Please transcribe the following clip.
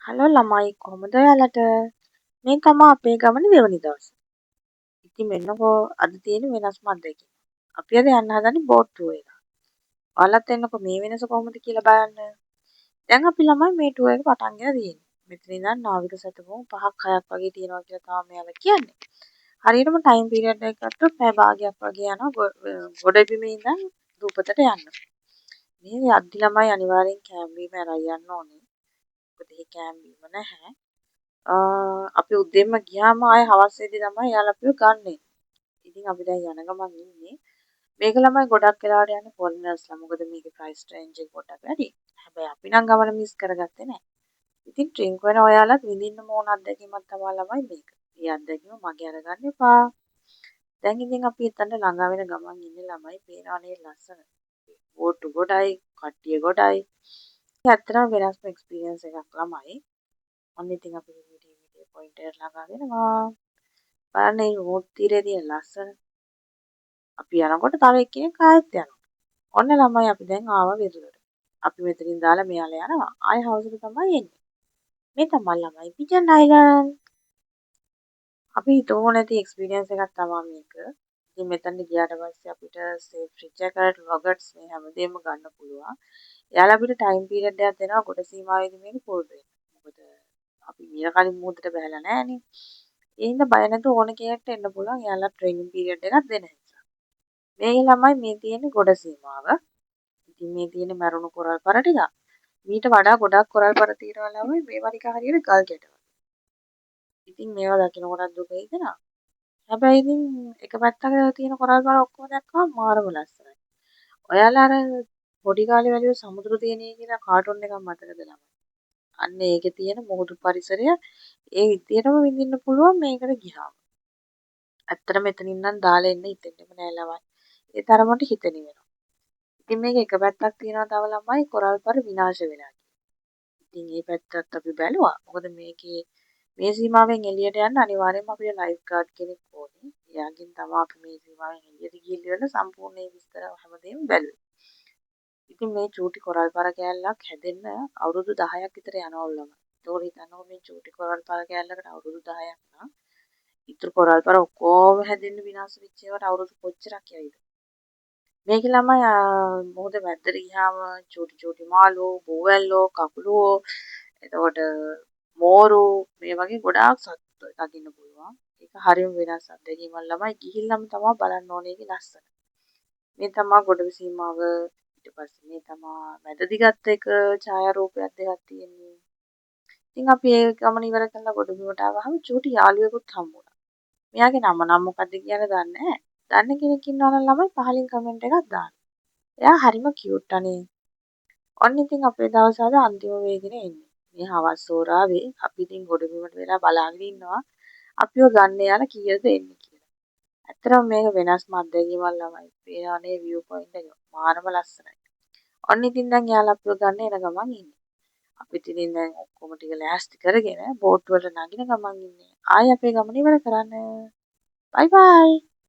Hello ළමයි කොහමද ඔයාලට? මේ තමා අපේ ගමනේ දෙවනි දවස. ඉතින් මෙන්නකෝ අද තියෙන වෙනස්ම අත්දැකීම. අපි අද යන්න හදන්නේ බෝට්ටුව එක. ඔයාලත් එන්නකෝ මේ වෙනස කොහොමද කියලා බලන්න. දැන් අපි ළමයි මේ ටුවර් එක පටන් ගන්න තියෙන්නේ. මෙතන ඉඳන් නාවික සැතපුම් 5ක් 6ක් වගේ තියෙනවා කියලා තමයි මෙයාලා කියන්නේ. හරියටම ටයිම් පීරියඩ් එක ගත්තොත් පැය භාගයක් වගේ යනවා ගොඩබිමේ ඉඳන් දූපතට යන්න. මේ අද්දි ළමයි අනිවාර්යෙන් කෑම බීම අරන් යන්න ඕනේ. මොකද මේ කෑම බීම නැහැ. අපි උදේම ගියාම ආයේ හවස් වෙද්දි තමයි යාළුවා අපිව ගන්නෙ. ඉතින් අපි දැන් යන ගමන් ඉන්නේ. මේක ළමයි ගොඩක් වෙලාවට යන්නේ ෆොරිනර්ස්ලා. මොකද මේකේ ප්‍රයිස් රේන්ජ් එක පොඩ්ඩක් වැඩි. හැබැයි අපි නම් ගමන මිස් කරගත්තේ නැහැ. ඉතින් ඩ්‍රින්ක් වෙන ඔයාලත් විඳින්න ඕන අත්දැකීමක් තමයි ළමයි මේක. මේ අත්දැකීම මගේ අරගන්න එපා. දැන් ඉතින් අපි එතනට ළඟා වෙන ගමන් ඉන්නේ ළමයි පේනවනේ ලස්සන. බෝට්ටු ගොඩයි, කට්ටිය ගොඩයි. ඒක ඇත්තටම වෙනස්ම එක්ස්පීරියන්ස් එකක් ළමයි. ඔන්න ඉතින් අපි විඩියෝ පොයින්ට් එකට ළඟා වෙනවා. බලන්න මේ රෝඩ් තීරේ තියෙන ලස්සන. අපි යනකොට තව එක්කෙනෙක් ආයෙත් යනවා. ඔන්න ළමයි අපි දැන් ආවා වෙරුළට. අපි මෙතනින් දාලා මෙයාලා යනවා. ආයෙ හවසට තමයි එන්නේ. මේ තමයි ළමයි පිජන් අයිලන්ඩ්. අපි හිතුව නැති එක්ස්පීරියන්ස් එකක් තමයි මේක. ඉතින් මෙතනට ගියාට පස්සේ අපිට සේෆ් ෆ්‍රිජ් එකකට යෝගර්ට්ස් මේ හැමදේම ගන්න පුළුවන්. එයාලා අපිට ටයිම් පීරියඩ් එකක් දෙනවා ගොඩ සීමාවෙදි මේක පුරුදු වෙන්න. මොකද අපි මීට කලින් මුහුදට බහැලා නැහනේ. ඒ හින්දා බය නැතුව ඕන කෙනෙක්ට එන්න පුළුවන්. එයාලා ට්‍රේනින් පීරියඩ් එකක් දෙන නිසා. මේ ළමයි මේ තියෙන්නේ ගොඩ සීමාව. ඉතින් මේ තියෙන්නේ මරුණු කොරල් පර ටික. මීට වඩා ගොඩක් කොරල් පර තියෙනවා ළමයි මේවා ටික හරියට ගල් කැට වගේ. ඉතින් මේවා දකිනකොටත් දුක හිතෙනවා. හැබැයි ඉතින් එක පැත්තක තියෙන කොරල් පර ඔක්කොම දැක්කම මාරම ලස්සනයි. ඔයාලා අර පොඩි කාලේ වැලියෝ සමුද්‍ර දිනේ කියලා කාටුන් එකක් මතකද ළමයි? අන්න ඒකේ තියෙන මුහුදු පරිසරය ඒ විදියටම විඳින්න පුළුවන් මේකට ගියාම. ඇත්තට මෙතනින් නම් දාලා එන්න හිතෙන්නෙම නෑ ළමයි. ඒ තරමට හිත නිවෙනවා. ඉතින් මේක එක පැත්තක් තියෙනවා තව ළමයි කොරල් පර විනාශ වෙලා. ඉතින් මේ පැත්තත් අපි බැලුවා. මොකද මේකේ මේ සීමාවෙන් එළියට යන්න අනිවාර්යයෙන්ම අපිට ලයිෆ් ගාඩ් කෙනෙක් ඕනේ. එයාගෙන් තමයි අපි මේ සීමාවෙන් එළියට ගිහිල්ලා සම්පූර්ණ මේ විස්තර හැමදේම බැලුවේ. ඉතින් මේ චූටි කොරල් පර කෑල්ලක් හැදෙන්න අවුරුදු 10ක් විතර යනවලු ළමයි. ඒතකොට හිතන්නකෝ මේ චූටි කොරල් පර කෑල්ලකට අවුරුදු 10ක් නම් ඉතුරු කොරල් පර ඔක්කොම හැදෙන්න විනාශ වෙච්ච ඒවාට අවුරුදු කොච්චරක් යයිද? මේකේ ළමයි මොහොත වැද්දට ගියාම චූටි මාළු, බෝවැල්ලෝ, කකුලුවෝ, එතකොට මෝරු මේ වගේ ගොඩාක් සත්තු දකින්න පුළුවන්. ඒක හරියම වෙනස් අත්දැකීමක් ළමයි ගිහිල්ලාම තමයි බලන්න ඕනේ ඒකේ ලස්සන. මේ තමයි ගොඩ සීමාව. ඊට පස්සේ මේ තමයි මැදදි ගත්ත එක ඡායාරූපයක් දෙකක් තියෙන්නේ. ඉතින් අපි ඒ ගමන ඉවර කරලා ගොඩබිමට ආවහම චූටි යාළුවෙකුත් හම්බුණා. මෙයාගේ නම නම් මොකද්ද කියලා දන්නේ නැහැ. දන්න කෙනෙක් ඉන්නවා නම් ළමයි පහලින් කමෙන්ට් එකක් දාන්න. එයා හරිම කියුට් අනේ. ඔන්න ඉතින් අපේ දවස් අද අන්තිම වේගෙන එන්නේ. මේ හවස් හෝරාවේ අපි ඉතින් ගොඩබිමට වෙලා බලාගෙන ඉන්නවා. අපිව ගන්න යාලා කීයද එන්නේ කියලා. ඇත්තටම මේක වෙනස්ම අත්දැකීමක් ළමයි. පේනවනේ view point එක. මාරම ලස්සනයි. ඔන්න ඉතින් දැන් යාලා අපිව ගන්න එන ගමන් ඉන්නේ. අපි ඉතින් දැන් ඔක්කොම ටික ලෑස්ති කරගෙන බෝට් වලට නගින ගමන් ඉන්නේ. ආයෙ අපේ ගමන ඉවර කරන්න. බයි බයි.